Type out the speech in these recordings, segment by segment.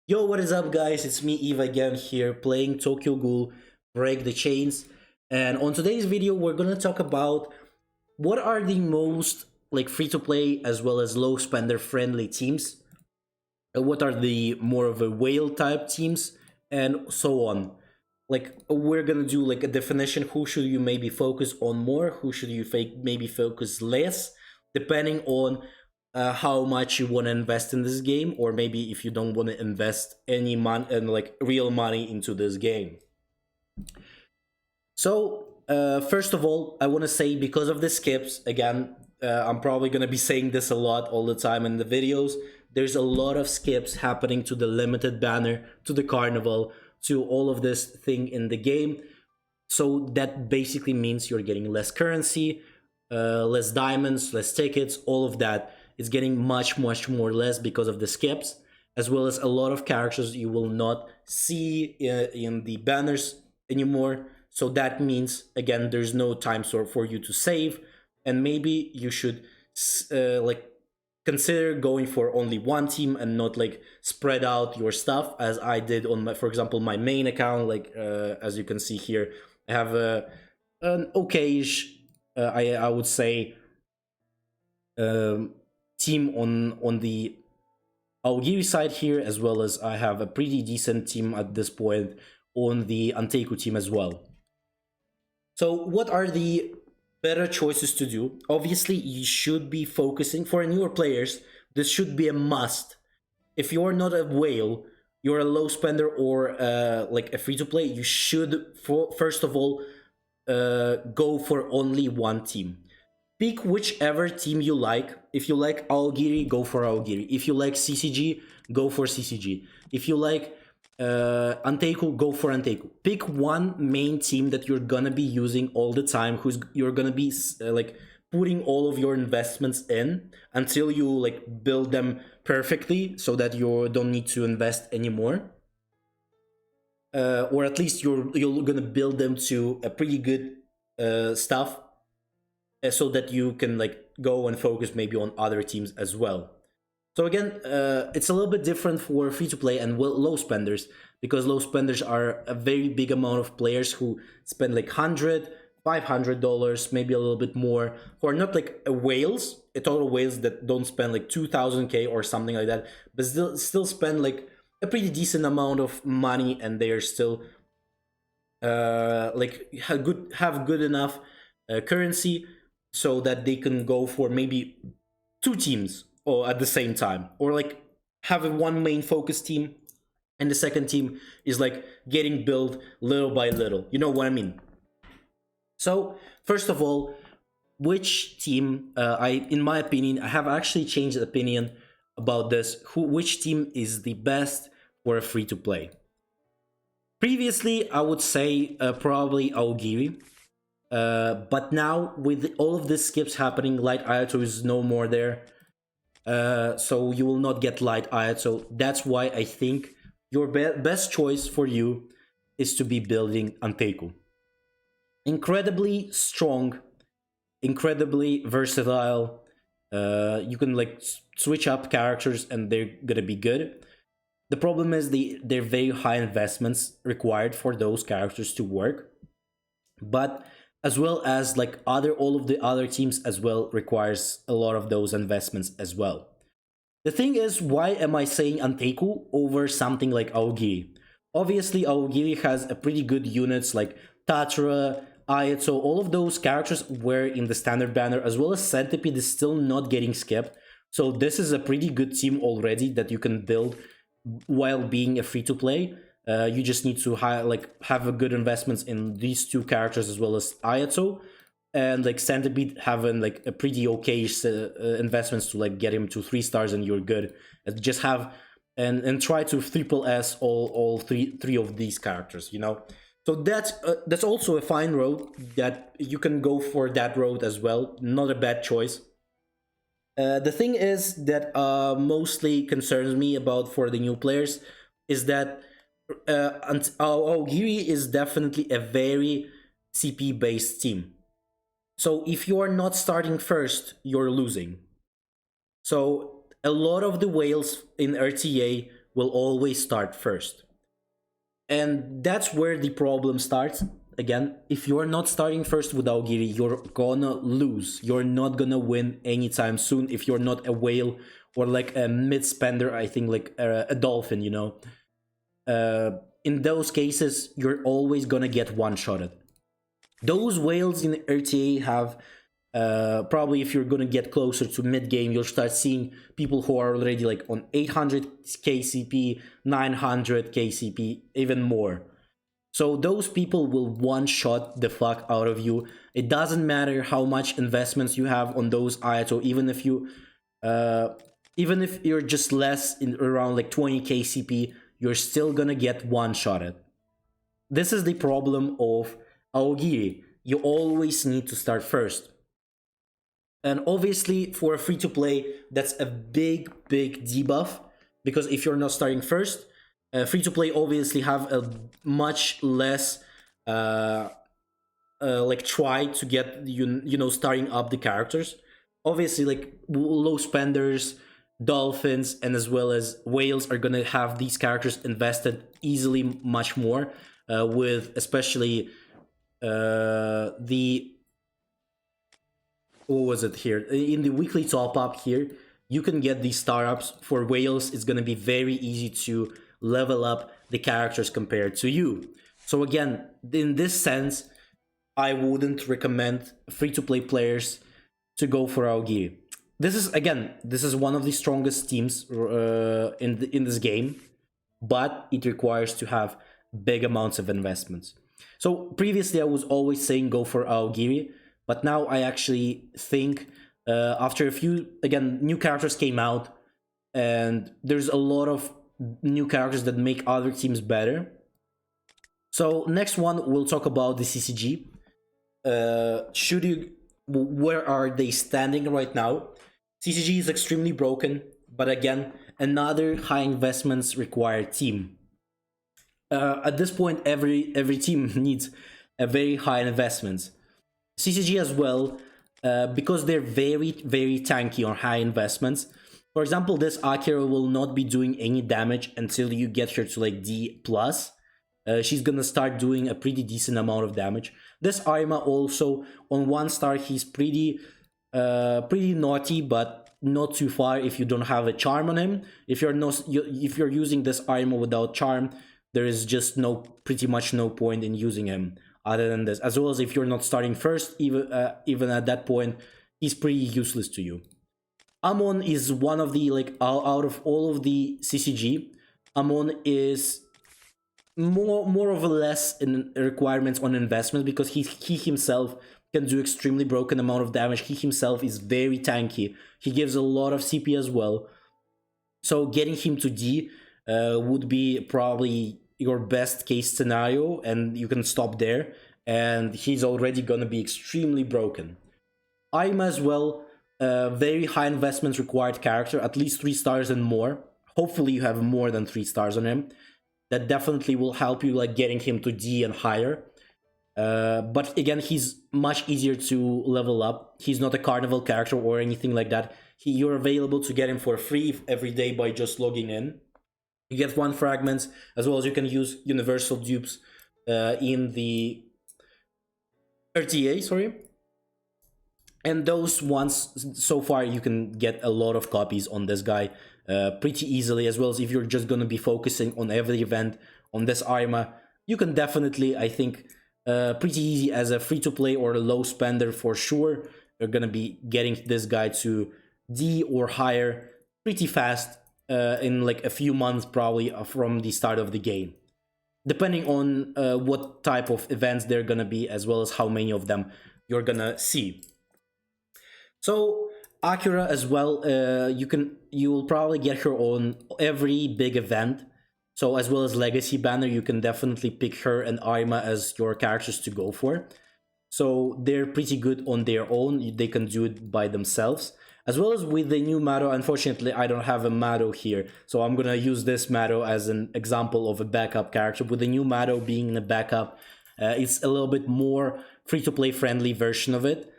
Yo, what is up, guys? It's me, Eve, again here playing Tokyo Ghoul Break the Chains. And on today's video, we're gonna talk about what are the most free to play as well as low spender friendly teams. What are the more of a whale type teams, and so on. We're gonna do like a definition. Who should you maybe focus on more? Who should you maybe focus less, depending on how much you want to invest in this game, or maybe if you don't want to invest any money and like real money into this game. So first of all, I want to say, because of the skips, again, I'm probably going to be saying this a lot all the time in the videos. There's a lot of skips happening to the limited banner, to the carnival, to all of this thing in the game. So that basically means you're getting less currency, less diamonds, less tickets, all of that. It's getting much more less because of the skips, as well as a lot of characters you will not see in the banners anymore. So that means, again, there's no time for you to save, and maybe you should consider going for only one team and not like spread out your stuff, as I did on my, for example, my main account. As you can see here, I have an okayish, I would say, um, team on the Aogiri side here, as well as I have a pretty decent team at this point on the Anteiku team as well. So what are the better choices to do? Obviously, you should be focusing for newer players. This should be a must. If you're not a whale, you're a low spender or like a free to play, you should first of all go for only one team. Pick whichever team you like. If you like Aogiri, go for Aogiri. If you like CCG, go for CCG. If you like Anteiku, go for Anteiku. Pick one main team that you're gonna be using all the time, who's you're gonna be putting all of your investments in until you like build them perfectly, so that you don't need to invest anymore. Or at least you're gonna build them to a pretty good stuff, so that you can like go and focus maybe on other teams as well. So again, it's a little bit different for free to play and low spenders, because low spenders are a very big amount of players who spend like $100, $500, maybe a little bit more, who are not like whales, a total whales that don't spend like 2000k or something like that, but still spend like a pretty decent amount of money, and they are still have good enough currency, so that they can go for maybe two teams or at the same time, or like have a one main focus team, and the second team is like getting built little by little. You know what I mean? So first of all, which team? In my opinion, I have actually changed opinion about this. Which team is the best for a free to play? Previously, I would say probably Aogiri. But now, with all of these skips happening, Light Ayato is no more there. So you will not get Light Ayato. That's why I think your best choice for you is to be building Anteiku. Incredibly strong, incredibly versatile. You can like switch up characters and they're gonna be good. The problem is they're very high investments required for those characters to work. But as well as like all of the other teams as well requires a lot of those investments as well. The thing is, why am I saying Anteiku over something like Aogiri? Obviously, Aogiri has a pretty good units like Tatra, Ayato, all of those characters were in the standard banner, as well as Centipede is still not getting skipped. So this is a pretty good team already that you can build while being a free-to-play. You just need to have a good investments in these two characters, as well as Ayato, and like Centipede having like a pretty okay investments to like get him to 3 stars, and you're good. Just have and try to triple S all three of these characters, you know. So that's also a fine road that you can go for, that road as well. Not a bad choice. The thing is that mostly concerns me about for the new players is that Aogiri is definitely a very CP based team. So if you are not starting first, you're losing. So a lot of the whales in RTA will always start first. And that's where the problem starts. Again, if you're not starting first with Aogiri, you're gonna lose. You're not gonna win anytime soon if you're not a whale or like a mid-spender, I think like a dolphin, you know. In those cases, you're always gonna get one-shotted. Those whales in RTA have probably, if you're gonna get closer to mid-game, you'll start seeing people who are already like on 800 KCP, 900 KCP, even more. So those people will one-shot the fuck out of you. It doesn't matter how much investments you have on those Ayato, even if you're just less in around like 20 KCP, you're still gonna get one-shotted. This is the problem of Aogiri. You always need to start first. And obviously, for a free-to-play, that's a big debuff, because if you're not starting first, free-to-play obviously have a much less like try to get you know starting up the characters. Obviously, like low spenders, dolphins, and as well as whales are gonna have these characters invested easily much more, with especially the what was it here in the weekly top up here. You can get these startups for whales. It's gonna be very easy to level up the characters compared to you. So again, in this sense, I wouldn't recommend free-to-play players to go for Aogiri. This is one of the strongest teams in this game, but it requires to have big amounts of investments. So previously I was always saying go for Aogiri, but now I actually think after a few, again, new characters came out, and there's a lot of new characters that make other teams better. So next one, we'll talk about the CCG. Where are they standing right now? CCG is extremely broken, but again, another high investments required team. At this point, every team needs a very high investments. CCG as well, because they're very tanky on high investments. For example, this Akira will not be doing any damage until you get her to like D+. She's gonna start doing a pretty decent amount of damage. This Arima also, on 1 star, he's pretty naughty, but not too far if you don't have a charm on him. If you're using this Arima without charm, there is just pretty much no point in using him other than this. As well as if you're not starting first, even at that point, he's pretty useless to you. Amon is one of the, like, out of all of the CCG, Amon is more of a less in requirements on investment, because he himself can do extremely broken amount of damage. He himself is very tanky. He gives a lot of CP as well. So getting him to D would be probably your best case scenario, and you can stop there, and he's already gonna be extremely broken. I'm as well, very high investments required character, at least 3 stars and more. Hopefully you have more than 3 stars on him. That definitely will help you, like getting him to D and higher. But again, he's much easier to level up. He's not a carnival character or anything like that. You're available to get him for free every day by just logging in. You get 1 fragments, as well as you can use universal dupes in the RTA, sorry. And those ones, so far, you can get a lot of copies on this guy pretty easily, as well as if you're just going to be focusing on every event on this Arima, you can definitely, I think, pretty easy as a free-to-play or a low spender for sure. You're going to be getting this guy to D or higher pretty fast in like a few months, probably from the start of the game, depending on what type of events they're going to be, as well as how many of them you're going to see. So Akira as well, you will probably get her on every big event. So as well as Legacy Banner, you can definitely pick her and Arima as your characters to go for. So they're pretty good on their own. They can do it by themselves. As well as with the new Mado, unfortunately I don't have a Mado here. So I'm gonna use this Mado as an example of a backup character. With the new Mado being in a backup, it's a little bit more free-to-play friendly version of it.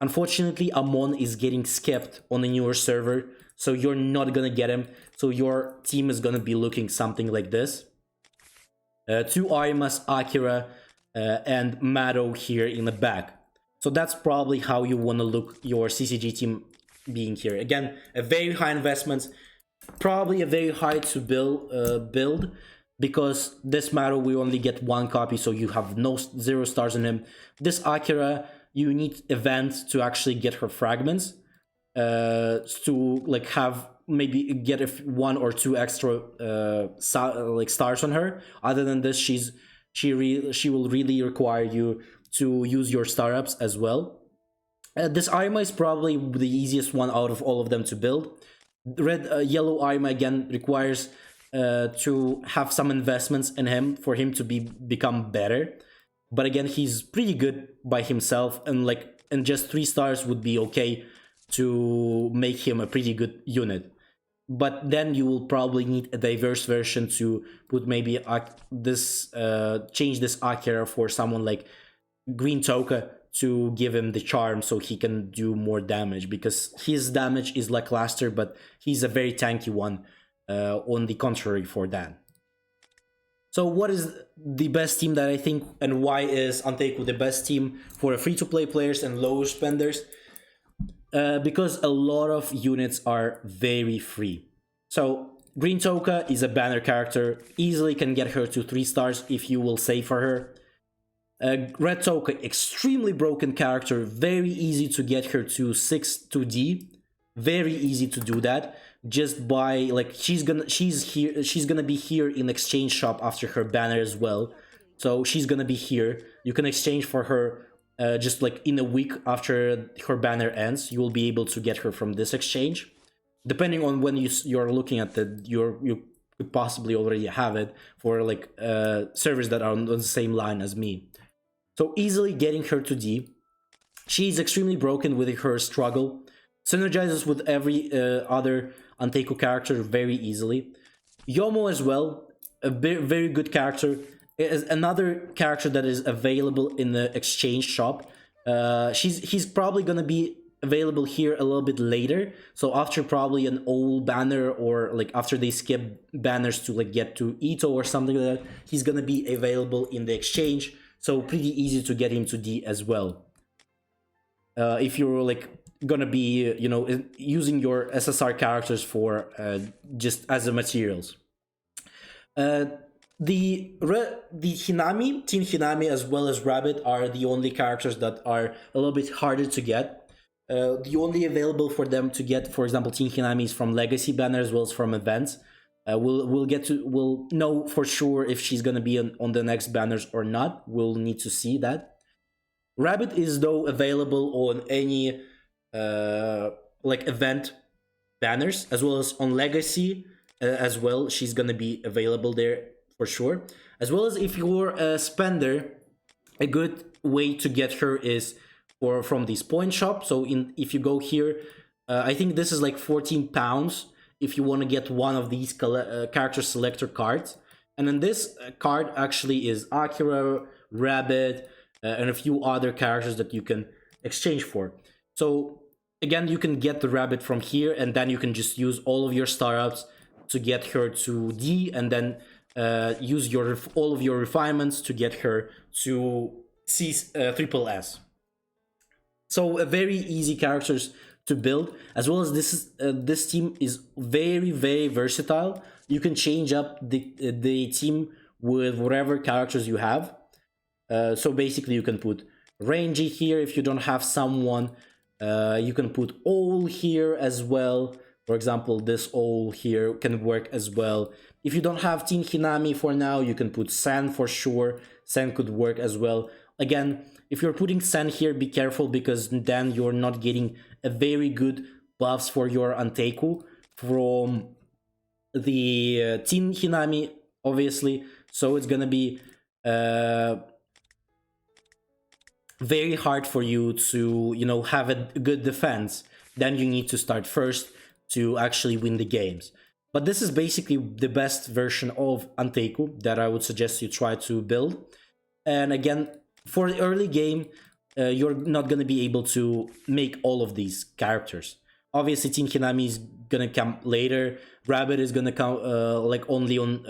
Unfortunately, Amon is getting skipped on the newer server, so you're not gonna get him. So your team is gonna be looking something like this. 2 Arimas, Akira, and Mado here in the back. So that's probably how you want to look your CCG team being here. Again, a very high investment, probably a very hard to build because this Mado we only get 1 copy, so you have no 0 stars on him. This Akira, you need events to actually get her fragments, to like have maybe get 1 or 2 extra like stars on her. Other than this, she will really require you to use your star ups as well. This Arima is probably the easiest one out of all of them to build. Yellow Arima again requires to have some investments in him for him to become better. But again, he's pretty good by himself, and just 3 stars would be okay to make him a pretty good unit. But then you will probably need a diverse version to put maybe change this Akira for someone like Green Toka to give him the charm so he can do more damage, because his damage is lackluster, but he's a very tanky one on the contrary for that. So what is the best team that I think, and why is Anteiku the best team for free-to-play players and low spenders? Because a lot of units are very free. So Green Toka is a banner character, easily can get her to 3 stars if you will save for her. Red Toka, extremely broken character, very easy to get her to 6 2D, very easy to do that just by like she's gonna be here in exchange shop after her banner as well. So she's gonna be here. You can exchange for her just like in a week after her banner ends. You will be able to get her from this exchange. Depending on when you're looking at you could possibly already have it for like servers that are on the same line as me. So easily getting her to D. She's extremely broken with her struggle. Synergizes with every other Anteiku character very easily. Yomo as well, a very good character. Is another character that is available in the exchange shop. He's probably gonna be available here a little bit later. So after probably an old banner, or like after they skip banners to like get to Ito or something like that, he's gonna be available in the exchange. So pretty easy to get him to D as well. If you're like gonna be, using your SSR characters for just as the materials. The Hinami, Teen Hinami, as well as Rabbit are the only characters that are a little bit harder to get. The only available for them to get, for example, Teen Hinami is from Legacy banner as well as from events. We'll know for sure if she's gonna be on the next banners or not. We'll need to see that. Rabbit is though available on any like event banners as well as on Legacy as well. She's gonna be available there for sure. As well as if you're a spender, a good way to get her is from this point shop. So if you go here, I think this is like £14 if you want to get one of these character selector cards. And then this card actually is Akira, Rabbit, and a few other characters that you can exchange for. So again, you can get the Rabbit from here, and then you can just use all of your star ups to get her to D, and then use all of your refinements to get her to triple S. So very easy characters to build, as well as this team is very, very versatile. You can change up the team with whatever characters you have. So basically you can put Rangy here if you don't have someone. You can put Owl here as well. For example, this Owl here can work as well. If you don't have Teen Hinami for now, you can put Sen for sure. Sen could work as well. Again, if you're putting Sen here, be careful, because then you're not getting a very good buffs for your Anteiku from the Teen Hinami, obviously. So it's gonna be very hard for you to, have a good defense. Then you need to start first to actually win the games. But this is basically the best version of Anteiku that I would suggest you try to build. And again, for the early game, you're not going to be able to make all of these characters. Obviously, Team Hinami is gonna come later. Rabbit is gonna come like only on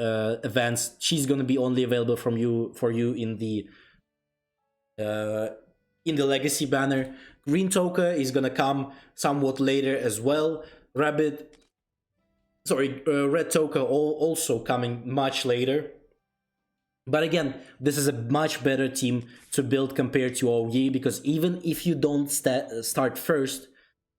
events. She's gonna be only available from you for you uh, in the legacy banner. Green Toka is gonna come somewhat later as well. Red Toka also coming much later. But again, this is a much better team to build compared to OG, because even if you don't start first,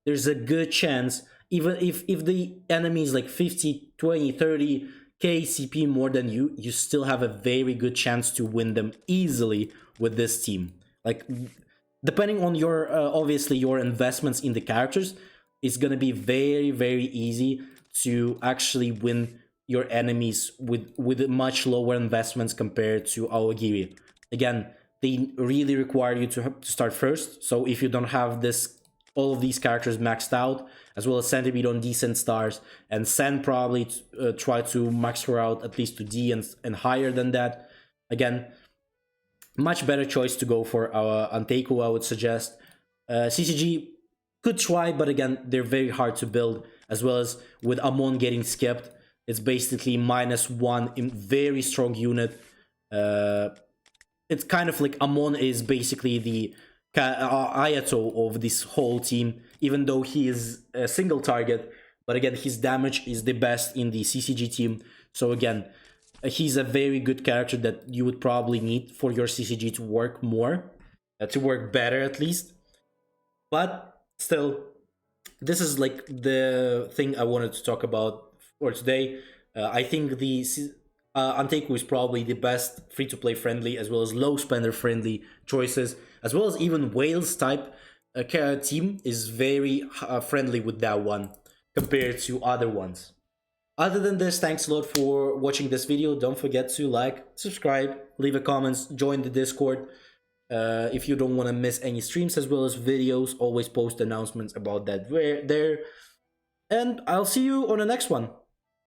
there's a good chance, even if the enemy is like 50, 20, 30 KCP more than you still have a very good chance to win them easily with this team. Like, depending on your obviously your investments in the characters, it's gonna be very, very easy to actually win your enemies with much lower investments compared to Aogiri. Again, they really require you to start first. So if you don't have this, all of these characters maxed out, as well as Centipede on decent stars, and Sen probably try to max her out at least to D and higher than that. Again, much better choice to go for Anteiku, I would suggest. CCG could try, but again, they're very hard to build, as well as with Amon getting skipped. It's basically -1 in very strong unit. It's kind of like Amon is basically the Ayato of this whole team, even though he is a single target. But again, his damage is the best in the CCG team. So again, he's a very good character that you would probably need for your CCG to work more, to work better at least. But still, this is like the thing I wanted to talk about for today. I think the Anteiku is probably the best free-to-play friendly, as well as low spender friendly choices, as well as even Wales type team is very friendly with that one compared to other ones. Other than this, thanks a lot for watching this video. Don't forget to like, subscribe, leave a comment, join the Discord. If you don't want to miss any streams as well as videos, always post announcements about that there. And I'll see you on the next one.